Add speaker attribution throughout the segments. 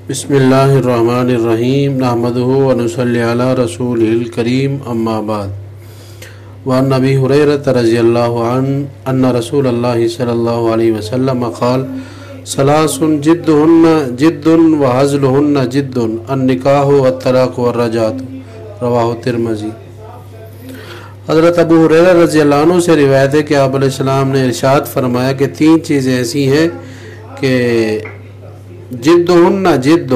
Speaker 1: بسم اللہ الرحمن الرحیم نحمدہ ونصلی علی رسولہ الکریم اما بعد وعن ابی ہریرہ رضی اللہ عنہ ان رسول اللہ صلی اللہ علیہ وسلم قال ثلاث جدہن جد وہزلہن جد النکاح والطلاق والرجعۃ رواہ ترمذی۔ حضرت ابو ہریرہ رضی اللہ عنہ سے روایت ہے کہ آپ علیہ السلام نے ارشاد فرمایا کہ تین چیزیں ایسی ہیں کہ جدہن جد،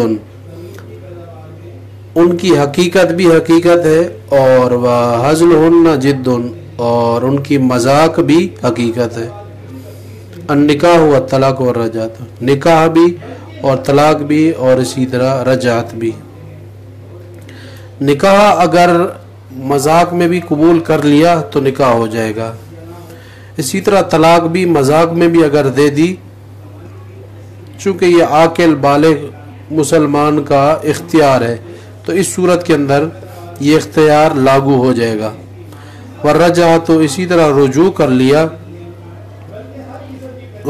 Speaker 1: ان کی حقیقت بھی حقیقت ہے، اور وہزلہن جد، اور ان کی مذاق بھی حقیقت ہے۔ النکاح والطلاق والرجعۃ، نکاح بھی اور طلاق بھی اور اسی طرح رجعت بھی۔ نکاح اگر مذاق میں بھی قبول کر لیا تو نکاح ہو جائے گا، اسی طرح طلاق بھی مذاق میں بھی اگر دے دی، چونکہ یہ عاقل بالغ مسلمان کا اختیار ہے تو اس صورت کے اندر یہ اختیار لاگو ہو جائے گا۔ والرجعۃ، تو اسی طرح رجوع کر لیا،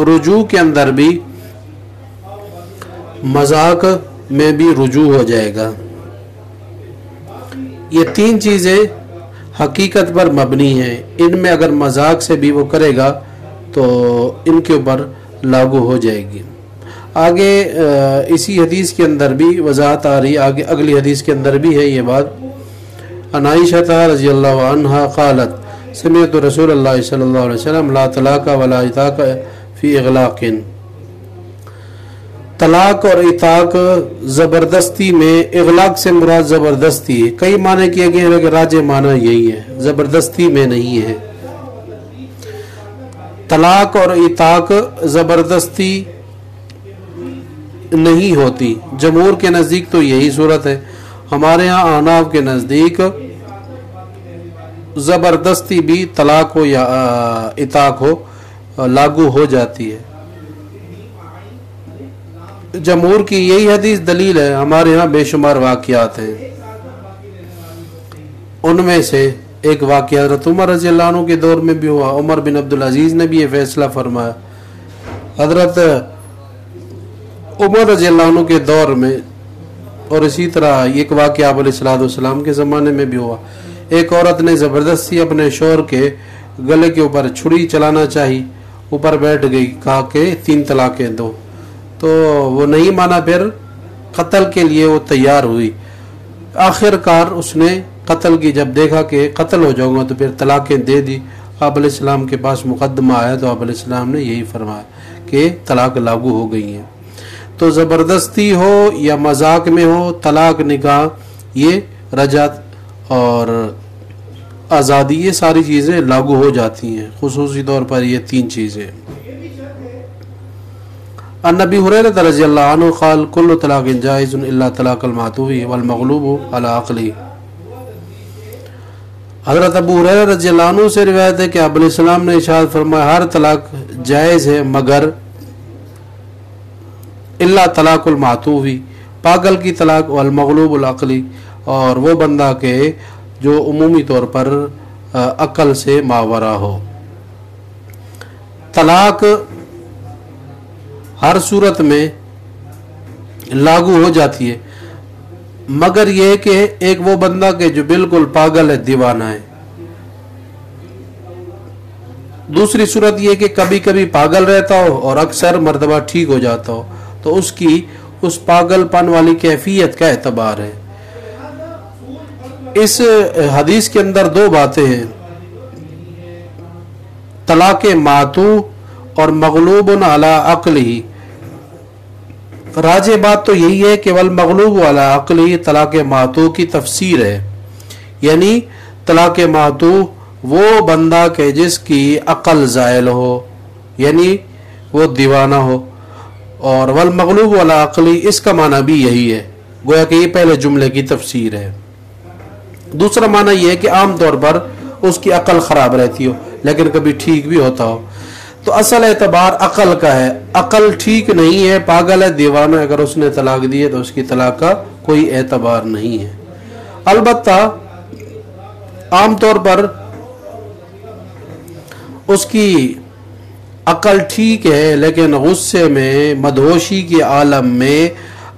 Speaker 1: رجوع کے اندر بھی مذاق میں بھی رجوع ہو جائے گا۔ یہ تین چیزیں حقیقت پر مبنی ہیں، ان میں اگر مذاق سے بھی وہ کرے گا تو ان کے اوپر لاگو ہو جائے گی۔ آگے اسی حدیث کے اندر بھی وضاحت آ رہی، آگے اگلی حدیث کے اندر بھی ہے یہ بات۔ عن عائشہ رضی اللہ عنہا قالت سمعت رسول اللہ صلی اللہ علیہ وسلم لا طلاق ولا عتاق فی اغلاق، طلاق اور عتاق زبردستی میں، اغلاق سے مراد زبردستی ہے، کئی معنی کیے گئے ہیں لیکن راجح معنی یہی ہے، زبردستی میں نہیں ہے۔ طلاق اور عتاق زبردستی نہیں ہوتی، جمہور کے نزدیک تو یہی صورت ہے، ہمارے ہاں احناف کے نزدیک زبردستی بھی طلاق ہو یا عتاق ہو لاگو ہو جاتی ہے۔ جمہور کی یہی حدیث دلیل ہے، ہمارے ہاں بے شمار واقعات ہیں، ان میں سے ایک واقعہ حضرت عمر رضی اللہ عنہ کے دور میں بھی ہوا، عمر بن عبدالعزیز نے بھی یہ فیصلہ فرمایا۔ حضرت عمر رضی اللہ عنہ کے دور میں، اور اسی طرح ایک واقعہ آپ علیہ السلام کے زمانے میں بھی ہوا، ایک عورت نے زبردستی اپنے شوہر کے گلے کے اوپر چھری چلانا چاہی، اوپر بیٹھ گئی، کہا کہ 3 طلاقیں دو، تو وہ نہیں مانا، پھر قتل کے لیے وہ تیار ہوئی، آخر کار اس نے قتل کی، جب دیکھا کہ قتل ہو جاؤں گا تو پھر طلاقیں دے دی۔ آپ علیہ السلام کے پاس مقدمہ آیا تو آپ علیہ السلام نے یہی فرمایا کہ طلاق لاگو ہو گئی ہیں۔ تو زبردستی ہو یا مذاق میں ہو، طلاق، نکاح، یہ رجعت اور آزادی، یہ ساری چیزیں لاگو ہو جاتی ہیں، خصوصی طور پر یہ 3 چیزیں۔ ان ابی ہریرہ رضی اللہ عنہ قال کل طلاق جائز الا طلاق المعتوہ والمغلوب علی عقلہ۔ حضرت ابو ہریرہ رضی اللہ عنہ سے روایت ہے کہ آپ علیہ السلام نے ارشاد فرمایا ہر طلاق جائز ہے مگر الا طلاق المعتوہ، پاگل کی طلاق، والمغلوب العقلی، اور وہ بندہ کے جو عمومی طور پر عقل سے ماورا ہو۔ طلاق ہر صورت میں لاگو ہو جاتی ہے مگر یہ کہ ایک وہ بندہ کہ جو بالکل پاگل ہے، دیوانہ ہے۔ دوسری صورت یہ کہ کبھی کبھی پاگل رہتا ہو اور اکثر مرتبہ ٹھیک ہو جاتا ہو، تو اس کی اس پاگل پن والی کیفیت کا اعتبار ہے۔ اس حدیث کے اندر 2 باتیں ہیں، طلاق معتوہ اور مغلوب علی عقلہ۔ راجح بات تو یہی ہے کہ والمغلوب علی عقلہ طلاق معتوہ کی تفسیر ہے، یعنی طلاق معتوہ وہ بندہ کہ جس کی عقل زائل ہو، یعنی وہ دیوانہ ہو، اور والمغلوب علی عقلہ اس کا معنی بھی یہی ہے، گویا کہ یہ پہلے جملے کی تفسیر ہے۔ دوسرا معنی یہ ہے کہ عام طور پر اس کی عقل خراب رہتی ہو لیکن کبھی ٹھیک بھی ہوتا ہو، تو اصل اعتبار عقل کا ہے، عقل ٹھیک نہیں ہے، پاگل ہے، دیوانہ، اگر اس نے طلاق دی ہے تو اس کی طلاق کا کوئی اعتبار نہیں ہے۔ البتہ عام طور پر اس کی عقل ٹھیک ہے لیکن غصے میں، مدہوشی کے عالم میں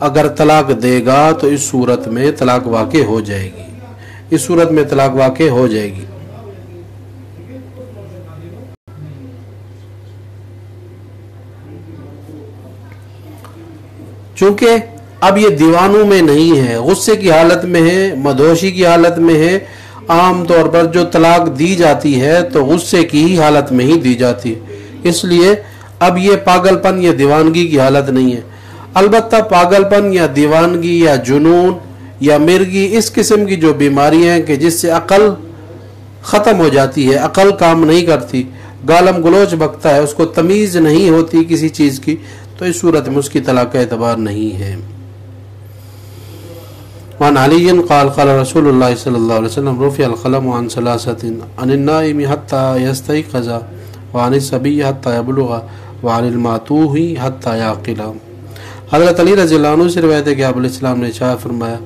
Speaker 1: اگر طلاق دے گا تو اس صورت میں طلاق واقع ہو جائے گی، اس صورت میں طلاق واقع ہو جائے گی۔ چونکہ اب یہ دیوانوں میں نہیں ہے، غصے کی حالت میں ہے، مدہوشی کی حالت میں ہے۔ عام طور پر جو طلاق دی جاتی ہے تو غصے کی ہی حالت میں ہی دی جاتی ہے، اس لیے اب یہ پاگل پن یا دیوانگی کی حالت نہیں ہے۔ البتہ پاگل پن یا دیوانگی یا جنون یا مرگی اس قسم کی جو بیماریاں ہیں کہ جس سے عقل ختم ہو جاتی ہے، عقل کام نہیں کرتی، گالم گلوچ بکتا ہے، اس کو تمیز نہیں ہوتی کسی چیز کی، تو اس صورت میں اس کی طلاق کا اعتبار نہیں ہے۔ وعن علی قال قال رسول اللہ صلی اللہ علیہ وسلم رفع القلم عن ثلاثة عن النائم حتى يستيقظ وعن الصبي حتى يبلغ وعن المعتوه حتى يعقل۔ حضرت علی رضی اللہ عنہ سے روایت ہے کہ آپ علیہ السلام نے ارشاد فرمایا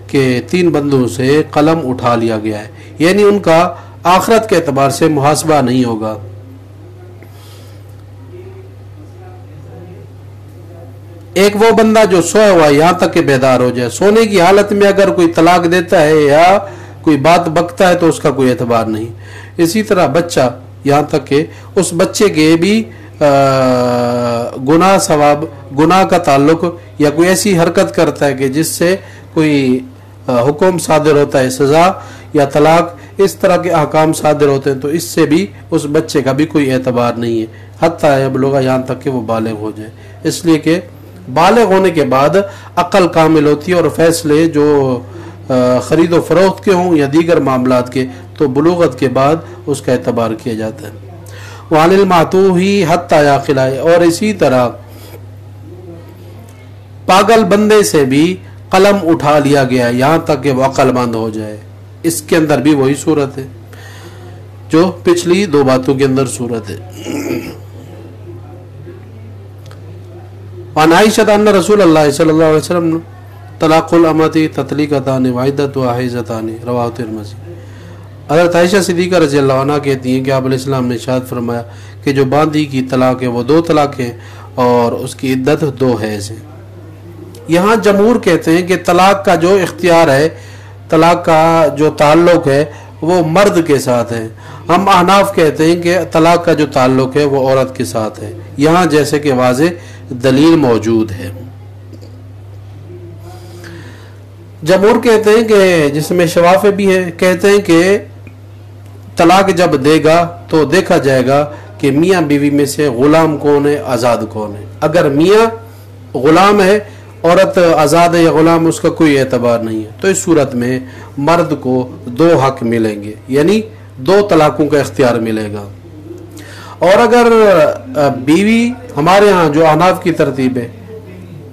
Speaker 1: کہ 3 بندوں سے قلم اٹھا لیا گیا ہے، یعنی ان کا آخرت کے اعتبار سے محاسبہ نہیں ہوگا۔ ایک وہ بندہ جو سویا ہوا یہاں تک کہ بیدار ہو جائے، سونے کی حالت میں اگر کوئی طلاق دیتا ہے یا کوئی بات بکتا ہے تو اس کا کوئی اعتبار نہیں۔ اسی طرح بچہ، یہاں تک کہ اس بچے کے بھی گناہ ثواب، گناہ کا تعلق یا کوئی ایسی حرکت کرتا ہے کہ جس سے کوئی حکم صادر ہوتا ہے، سزا یا طلاق، اس طرح کے احکام صادر ہوتے ہیں، تو اس سے بھی اس بچے کا بھی کوئی اعتبار نہیں ہے حتیٰ یبلغ، یہاں تک کہ وہ بالغ ہو جائے، اس لیے کہ بالغ ہونے کے بعد عقل کامل ہوتی ہے اور فیصلے جو خرید و فروخت کے ہوں یا دیگر معاملات کے تو بلوغت کے بعد اس کا اعتبار کیا جاتا ہے۔ وعن المعتوہ حتی یعقل، اور اسی طرح پاگل بندے سے بھی قلم اٹھا لیا گیا یہاں تک کہ وہ عقل مند ہو جائے، اس کے اندر بھی وہی صورت ہے جو پچھلی 2 باتوں کے اندر صورت ہے۔ وعن عائشہ ان رسول اللہ صلی اللہ علیہ وسلم طلاق الامۃ تطلیقتان وعدتها حیضتان، رواه ترمذی۔ حضرت عائشہ صدیقہ رضی اللہ عنہ کہتی ہیں کہ آپ علیہ السلام نے ارشاد فرمایا کہ جو باندھی کی طلاق ہے وہ 2 طلاق ہیں اور اس کی عدت 2 حیض ہیں۔ یہاں جمہور کہتے ہیں کہ طلاق کا جو اختیار ہے، طلاق کا جو تعلق ہے وہ مرد کے ساتھ ہے۔ ہم احناف کہتے ہیں کہ طلاق کا جو تعلق ہے وہ عورت کے ساتھ ہے، یہاں جیسے کہ واضح دلیل موجود ہے۔ جمہور کہتے ہیں کہ جس میں شوافع بھی ہے، کہتے ہیں کہ طلاق جب دے گا تو دیکھا جائے گا کہ میاں بیوی میں سے غلام کون ہے، آزاد کون ہے۔ اگر میاں غلام ہے، عورت آزاد ہے یا غلام، اس کا کوئی اعتبار نہیں ہے، تو اس صورت میں مرد کو 2 حق ملیں گے، یعنی 2 طلاقوں کا اختیار ملے گا۔ اور اگر بیوی، ہمارے ہاں جو احناف کی ترتیب ہے،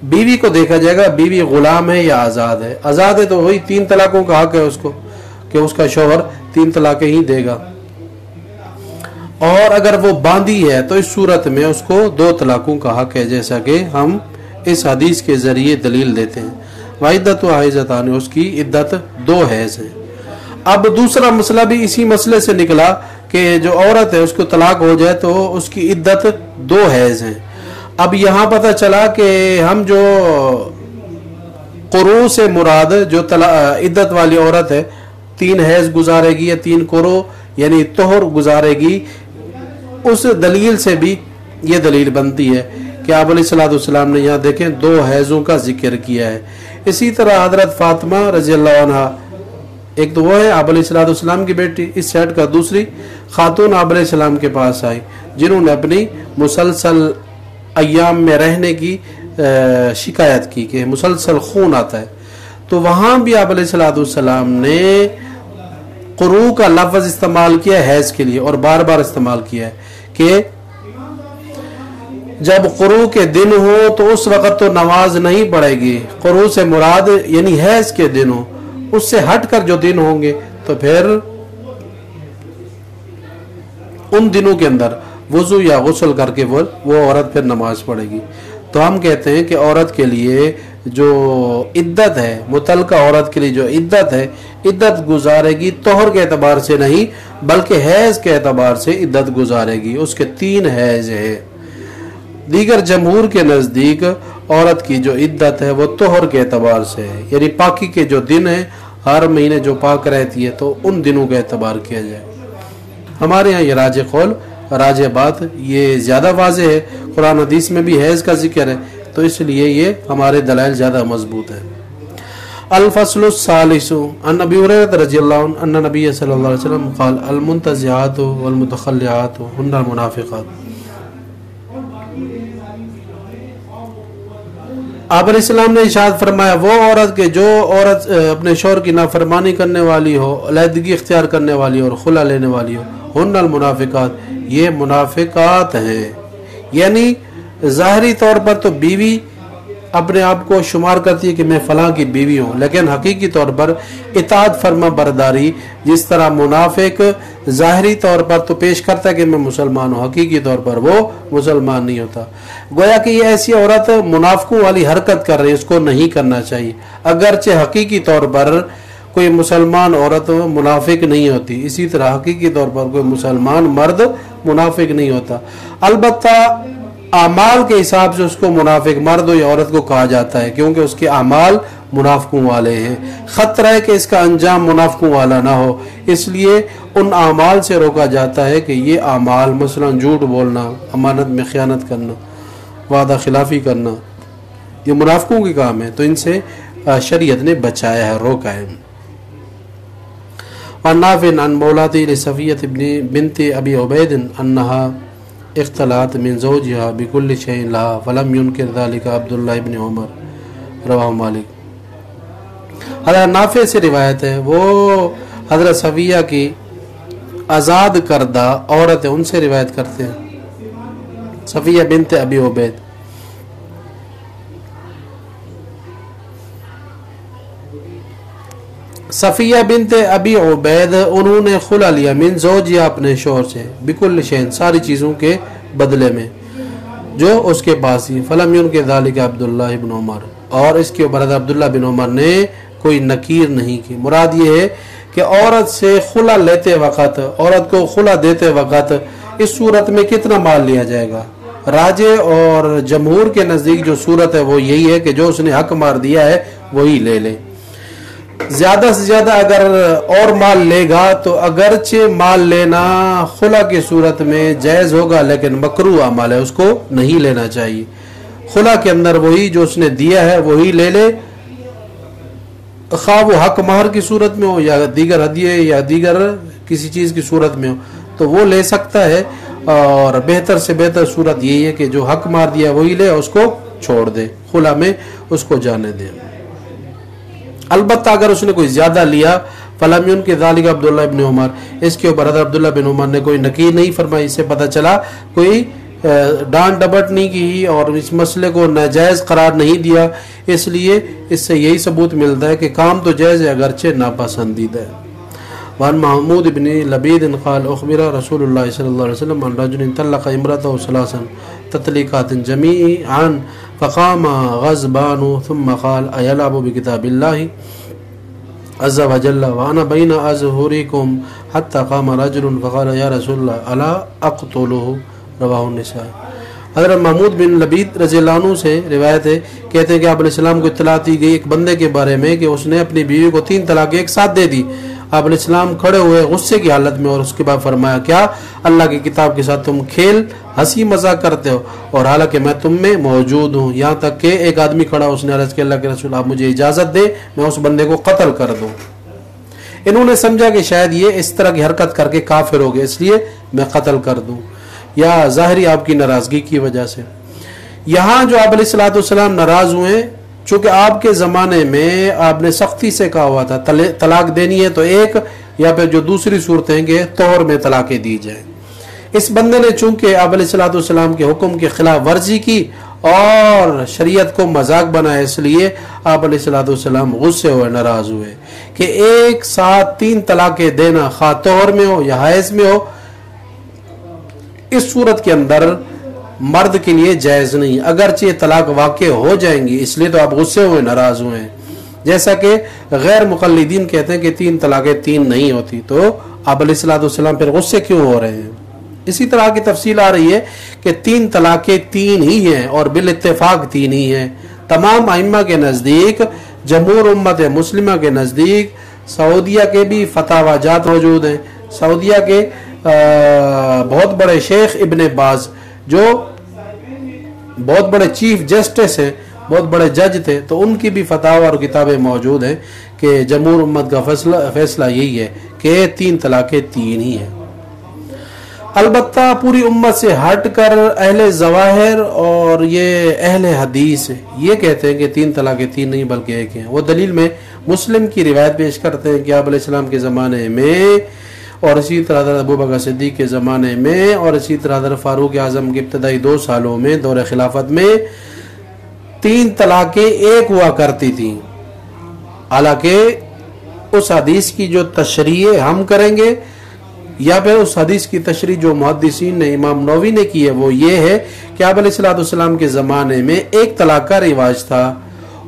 Speaker 1: بیوی کو دیکھا جائے گا بیوی غلام ہے یا آزاد ہے۔ آزاد ہے تو وہی 3 طلاقوں کا حق ہے اس کو، کہ اس کا شوہر 3 طلاقیں ہی دے گا۔ اور اگر وہ باندھی ہے تو اس صورت میں اس کو 2 طلاقوں کا حق ہے، جیسا کہ ہم اس حدیث کے ذریعے دلیل دیتے ہیں۔ وعدتها حیضتان، اس کی عدت 2 حیض ہے۔ اب دوسرا مسئلہ بھی اسی مسئلے سے نکلا کہ جو عورت ہے اس کو طلاق ہو جائے تو اس کی عدت 2 حیض ہیں۔ اب یہاں پتہ چلا کہ ہم جو قروء سے مراد جو عدت والی عورت ہے 3 حیض گزارے گی یا 3 قروء یعنی طہر گزارے گی، اس دلیل سے بھی یہ دلیل بنتی ہے کہ آپ علیہ السلام نے یہاں دیکھیں 2 حیضوں کا ذکر کیا ہے۔ اسی طرح حضرت فاطمہ رضی اللہ عنہ، ایک تو وہ ہے آپ علیہ السلام کی بیٹی، اس سیٹ کا دوسری خاتون آپ علیہ السلام کے پاس آئی جنہوں نے اپنی مسلسل ایام میں رہنے کی شکایت کی کہ مسلسل خون آتا ہے، تو وہاں بھی آپ علیہ السلام نے قروء کا لفظ استعمال کیا ہے حیض کے لیے، اور بار بار استعمال کیا ہے کہ جب قروء کے دن ہو تو اس وقت تو نماز نہیں پڑھے گی، قروء سے مراد یعنی حیض کے دن ہو، اس سے ہٹ کر جو دن ہوں گے تو پھر ان دنوں کے اندر وضو یا غسل کر کے وہ عورت پھر نماز پڑھے گی۔ تو ہم کہتے ہیں کہ عورت کے لیے جو عدت ہے، متعلقہ عورت کے لیے جو عدت ہے، عدت گزارے گی طہر کے اعتبار سے نہیں بلکہ حیض کے اعتبار سے عدت گزارے گی، اس کے 3 حیض ہے۔ دیگر جمہور کے نزدیک عورت کی جو عدت ہے وہ طہر کے اعتبار سے ہے، یعنی پاکی کے جو دن ہیں ہر مہینے جو پاک رہتی ہے تو ان دنوں کا اعتبار کیا جائے۔ ہمارے ہاں یہ راجح قول، راجح بات یہ زیادہ واضح ہے، قرآن حدیث میں بھی حیض کا ذکر ہے تو اس لیے یہ ہمارے دلائل زیادہ مضبوط ہے۔ الفصل الثالث عن ابی ہریرہ رضی اللہ عنہ ان نبی صلی اللہ علیہ وسلم قال المنتزعات والمتخلعات ہن المنافقات۔ آپ علیہ السلام نے ارشاد فرمایا وہ عورت کے جو عورت اپنے شوہر کی نافرمانی کرنے والی ہو، علیحدگی اختیار کرنے والی ہو اور خلا لینے والی ہو، ہن المنافقات، یہ منافقات ہیں۔ یعنی ظاہری طور پر تو بیوی اپنے آپ کو شمار کرتی ہے کہ میں فلاں کی بیوی ہوں، لیکن حقیقی طور پر اطاعت فرما برداری، جس طرح منافق ظاہری طور پر تو پیش کرتا ہے کہ میں مسلمان ہوں، حقیقی طور پر وہ مسلمان نہیں ہوتا۔ گویا کہ یہ ایسی عورت منافقوں والی حرکت کر رہی ہے، اس کو نہیں کرنا چاہیے، اگرچہ حقیقی طور پر کوئی مسلمان عورت منافق نہیں ہوتی، اسی طرح حقیقی طور پر کوئی مسلمان مرد منافق نہیں ہوتا۔ البتہ اعمال کے حساب سے اس کو منافق مرد یا عورت کو کہا جاتا ہے، کیونکہ اس کے اعمال منافقوں والے ہیں، خطرہ ہے کہ اس کا انجام منافقوں والا نہ ہو، اس لیے ان اعمال سے روکا جاتا ہے کہ یہ اعمال مثلا جھوٹ بولنا، امانت میں خیانت کرنا، وعدہ خلافی کرنا، یہ منافقوں کے کام ہے، تو ان سے شریعت نے بچایا ہے، روکا ہے۔ عن نافع عن مولاتی لصفیہ بنت ابی عبید انہا اختلعت من زوجها بكل شيء لها فلم ينكر ذلك عبداللہ ابن عمر رواہ مالک۔ حضرت نافع سے روایت ہے، وہ حضرت صفیہ کی آزاد کردہ عورت ہے، ان سے روایت کرتے ہیں، صفیہ بنت ابی عبید۔ صفیہ بنت ابی عبید انہوں نے خلا لیا من زوجیا اپنے شوہر سے، بکل شین ساری چیزوں کے بدلے میں جو اس کے پاس ہی، فلم ان کے ذالک عبداللہ ابن عمر، اور اس کے اوپر حضرت عبداللہ بن عمر نے کوئی نکیر نہیں کی۔ مراد یہ ہے کہ عورت سے خلا لیتے وقت، عورت کو خلا دیتے وقت اس صورت میں کتنا مال لیا جائے گا؟ راجے اور جمہور کے نزدیک جو صورت ہے وہ یہی ہے کہ جو اس نے حق مار دیا ہے وہی لے لے، زیادہ سے زیادہ اگر اور مال لے گا تو اگرچہ مال لینا خلا کی صورت میں جائز ہوگا لیکن مکروہ عمل ہے، اس کو نہیں لینا چاہیے۔ خلا کے اندر وہی جو اس نے دیا ہے وہی لے لے، خواہ وہ حق مہر کی صورت میں ہو یا دیگر ہدیے یا دیگر کسی چیز کی صورت میں ہو تو وہ لے سکتا ہے، اور بہتر سے بہتر صورت یہی ہے کہ جو حق مار دیا وہی لے، اس کو چھوڑ دے، خلا میں اس کو جانے دے۔ البتہ اگر اس نے کوئی زیادہ لیا فلم ان کے ذالک عبداللہ ابن عمر، اس کے اوپر حضرت عبداللہ بن عمر نے کوئی نکیر نہیں فرمائی، اس سے پتہ چلا کوئی ڈانٹ ڈپٹ نہیں کی اور اس مسئلے کو ناجائز قرار نہیں دیا، اس لیے اس سے یہی ثبوت ملتا ہے کہ کام تو جائز ہے اگرچہ ناپسندیدہ ہے۔ وعن محمود بن لبید قال اخبر رسول اللہ صلی اللہ علیہ وسلم عن رجل طلق امرأته ثلاثا تطلیقات جمیعا فقام غضبان ثم قال ایلعب بکتاب اللہ عز وجل وانا بین اظہرکم حتی قام رجل فقال یا رسول اللہ الا اقتلہ، رواہ النساء۔ حضرت محمود بن لبید رضی اللہ عنہ سے روایت ہے، کہتے ہیں کہ آپ علیہ السلام کو اطلاع دی گئی ایک بندے کے بارے میں کہ اس نے اپنی بیوی کو 3 طلاقیں ایک ساتھ دے دی۔ آپ علیہ السلام کھڑے ہوئے غصے کی حالت میں، اور اس کے بعد فرمایا کیا اللہ کی کتاب کے ساتھ تم کھیل ہنسی مذاق کرتے ہو، اور حالانکہ میں تم میں موجود ہوں۔ یہاں تک کہ ایک آدمی کھڑا، اس نے عرض کیا اللہ کے رسول آپ مجھے اجازت دے میں اس بندے کو قتل کر دوں۔ انہوں نے سمجھا کہ شاید یہ اس طرح کی حرکت کر کے کافر ہو گئے، اس لیے میں قتل کر دوں، یا ظاہری آپ کی ناراضگی کی وجہ سے۔ یہاں جو آپ علیہ السلام ناراض ہوئے، چونکہ آپ کے زمانے میں آپ نے سختی سے کہا ہوا تھا طلاق دینی ہے تو ایک، یا پھر جو دوسری صورتیں کہ طور میں طلاقیں دی جائیں۔ اس بندے نے چونکہ آپ علیہ السلام کے حکم کی خلاف ورزی کی اور شریعت کو مذاق بنایا، اس لیے آپ علیہ السلام غصے ہوئے، ناراض ہوئے کہ ایک ساتھ 3 طلاقیں دینا خواہ طور میں ہو یا حیض میں ہو، اس صورت کے اندر مرد کے لیے جائز نہیں، اگرچہ طلاق واقع ہو جائیں گی، اس لیے تو آپ غصے ہوئے، ناراض ہوئے ہیں۔ جیسا کہ غیر مقلدین کہتے ہیں کہ 3 طلاقیں 3 نہیں ہوتی، تو آپ علیہ السلام پھر غصے کیوں ہو رہے ہیں؟ اسی طرح کی تفصیل آ رہی ہے کہ 3 طلاقیں 3 ہی ہیں اور بالاتفاق 3 ہی ہیں. تمام ائمہ کے نزدیک، جمہور امت مسلمہ کے نزدیک، سعودیہ کے بھی فتاوی جات موجود ہیں. سعودیہ کے بہت بڑے شیخ ابن باز جو بہت بڑے چیف جسٹس ہیں، بہت بڑے جج تھے، تو ان کی بھی فتاوی اور کتابیں موجود ہیں کہ جمہور امت کا فیصلہ یہی ہے کہ 3 طلاقیں 3 ہی ہیں. البتہ پوری امت سے ہٹ کر اہل ظواہر اور یہ اہل حدیث یہ کہتے ہیں کہ 3 طلاقیں 3 نہیں بلکہ 1 ہیں. وہ دلیل میں مسلم کی روایت پیش کرتے ہیں کہ آپ علیہ السلام کے زمانے میں اور اسی طرح حضرت ابوبکر صدیق کے زمانے میں اور اسی طرح حضرت فاروق اعظم کے ابتدائی 2 سالوں میں دور خلافت میں 3 طلاقیں 1 ہوا کرتی تھیں. حالانکہ اس حدیث کی جو تشریح ہم کریں گے یا پھر اس حدیث کی تشریح جو محدثین نے امام نووی نے کی ہے وہ یہ ہے کہ آپ علیہ السلام کے زمانے میں 1 طلاق کا رواج تھا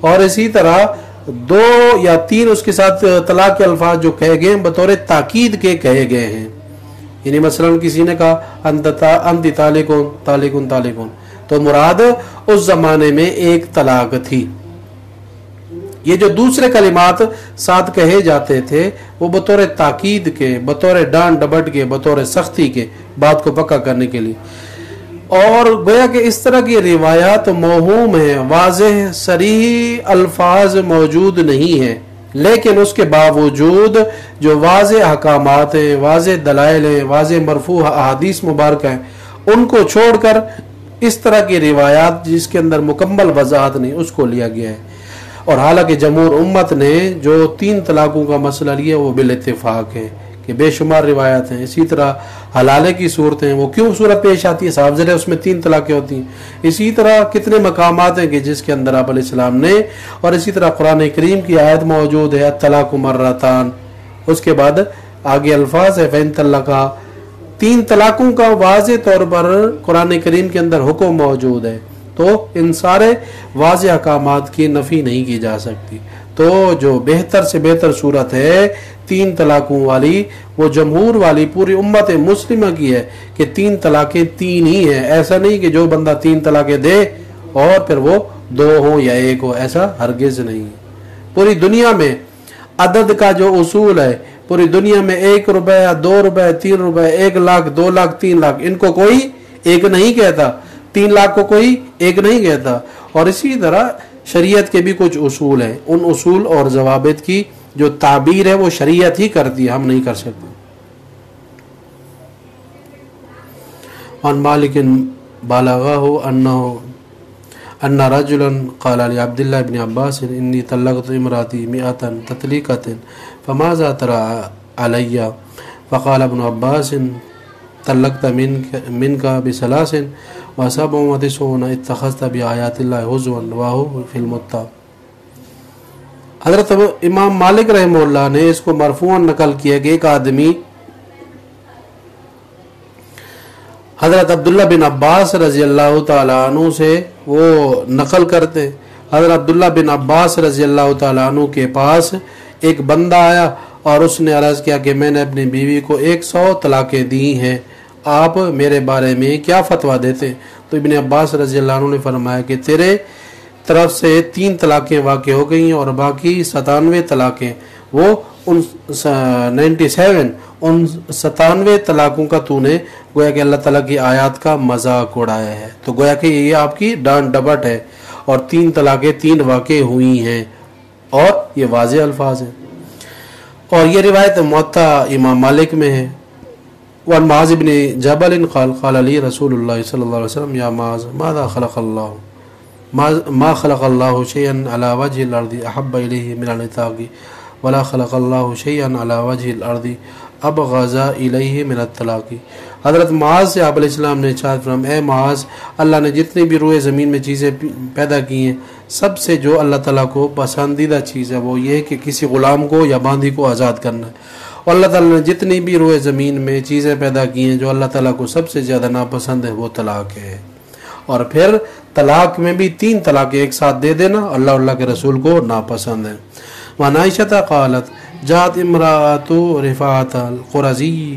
Speaker 1: اور اسی طرح 2 یا 3 اس کے ساتھ طلاق کے الفاظ جو کہے گئے ہیں بطور تاکید کے کہے گئے ہیں. یعنی مثلا کسی نے کہا انت طالقون طالقون طالقون تو مراد اس زمانے میں 1 طلاق تھی. یہ جو دوسرے کلمات ساتھ کہے جاتے تھے وہ بطور تاکید کے، بطور ڈانٹ ڈپٹ کے، بطور سختی کے، بات کو پکا کرنے کے لیے. اور گویا کہ اس طرح کی روایات موہوم ہیں، واضح صریح الفاظ موجود نہیں ہیں، لیکن اس کے باوجود جو واضح احکامات ہیں، واضح دلائل ہیں، واضح مرفوع احادیث مبارکہ ہیں، ان کو چھوڑ کر اس طرح کی روایات جس کے اندر مکمل وضاحت نہیں اس کو لیا گیا ہے. اور حالانکہ جمہور امت نے جو 3 طلاقوں کا مسئلہ لیا وہ بالاتفاق ہے کہ بے شمار روایات ہیں. اسی طرح حلالے کی صورتیں وہ کیوں صورت پیش آتی ہے؟ صاحب ذرا اس میں 3 طلاقیں ہوتی ہیں. اسی طرح کتنے مقامات ہیں کہ جس کے اندر آپ علیہ السلام نے، اور اسی طرح قرآن کریم کی آیت موجود ہے الطلاق مرتان، اس کے بعد آگے الفاظ ہے فَإِن طَلَّقَا. 3 طلاقوں کا واضح طور پر قرآن کریم کے اندر حکم موجود ہے، تو ان سارے واضح احکامات کی نفی نہیں کی جا سکتی. تو جو بہتر سے بہتر صورت ہے 3 طلاقوں والی وہ جمہور والی پوری امت مسلمہ کی ہے کہ 3 طلاقیں 3 ہی ہیں. ایسا نہیں کہ جو بندہ 3 طلاقیں دے اور پھر وہ 2 ہو یا 1 ہو، ایسا ہرگز نہیں. پوری دنیا میں عدد کا جو اصول ہے، پوری دنیا میں 1 روپے 2 روپے 3 روپے 1 لاکھ 2 لاکھ 3 لاکھ ان کو کوئی 1 نہیں کہتا، 3 لاکھ کو کوئی 1 نہیں کہتا. اور اسی طرح شریعت کے بھی کچھ اصول ہیں، ان اصول اور ضوابط کی جو تعبیر ہے وہ شریعت ہی کرتی ہے، ہم نہیں کر سکتے. عن مالک بالغه ان رجلا قال لعبد الله بن عباس انی طلقت امرأتی 100 تطلیقة فماذا ترى علی؟ فقال ابن عباس طلقت منك بثلاث وسبع وتسعون اتخذت بآیات اللہ ہزوا وهو فی المتع. حضرت امام مالک رحمہ اللہ نے اس کو مرفوعاً نقل کیا کہ ایک آدمی حضرت عبداللہ بن عباس رضی اللہ تعالیٰ عنہ سے وہ نقل کرتے. حضرت عبداللہ بن عباس رضی اللہ تعالیٰ عنہ کے پاس ایک بندہ آیا اور اس نے عرض کیا کہ میں نے اپنی بیوی کو 100 طلاقیں دی ہیں، آپ میرے بارے میں کیا فتویٰ دیتے؟ تو ابن عباس رضی اللہ عنہ نے فرمایا کہ تیرے طرف سے 3 طلاقیں واقع ہو گئی اور باقی 97 طلاقیں وہ 97 طلاقوں کا تو نے گویا کہ اللہ تعالیٰ کی آیات کا مذاق اڑایا ہے. تو گویا کہ یہ آپ کی ڈانٹ ڈپٹ ہے اور 3 طلاقیں 3 واقع ہوئی ہیں اور یہ واضح الفاظ ہیں. اور یہ روایت موطا امام مالک میں ہے. وعن معاذ بن جبل قال قال لي رسول الله صلى الله عليه وسلم يا معاذ ماذا خلق الله ما خلق الله شيئا على وجه الارض احب اليه من العتاق ولا خلق الله شيئا على وجه الارض ابغض اليه من الطلاق. حضرت معاذ سے آپ علیہ السلام نے ارشاد فرمایا اے معاذ، اللہ نے جتنی بھی روئے زمین میں چیزیں پیدا کی ہیں سب سے جو اللہ تعالیٰ کو پسندیدہ چیز ہے وہ یہ کہ کسی غلام کو یا باندھی کو آزاد کرنا ہے. اور اللہ تعالیٰ نے جتنی بھی روئے زمین میں چیزیں پیدا کی ہیں جو اللہ تعالیٰ کو سب سے زیادہ ناپسند ہے وہ طلاق ہے. اور پھر طلاق میں بھی 3 طلاقیں ایک ساتھ دے دینا اللہ کے رسول کو ناپسند ہے. وعن عائشہ قالت جاءت امرأة رفاعة القرظی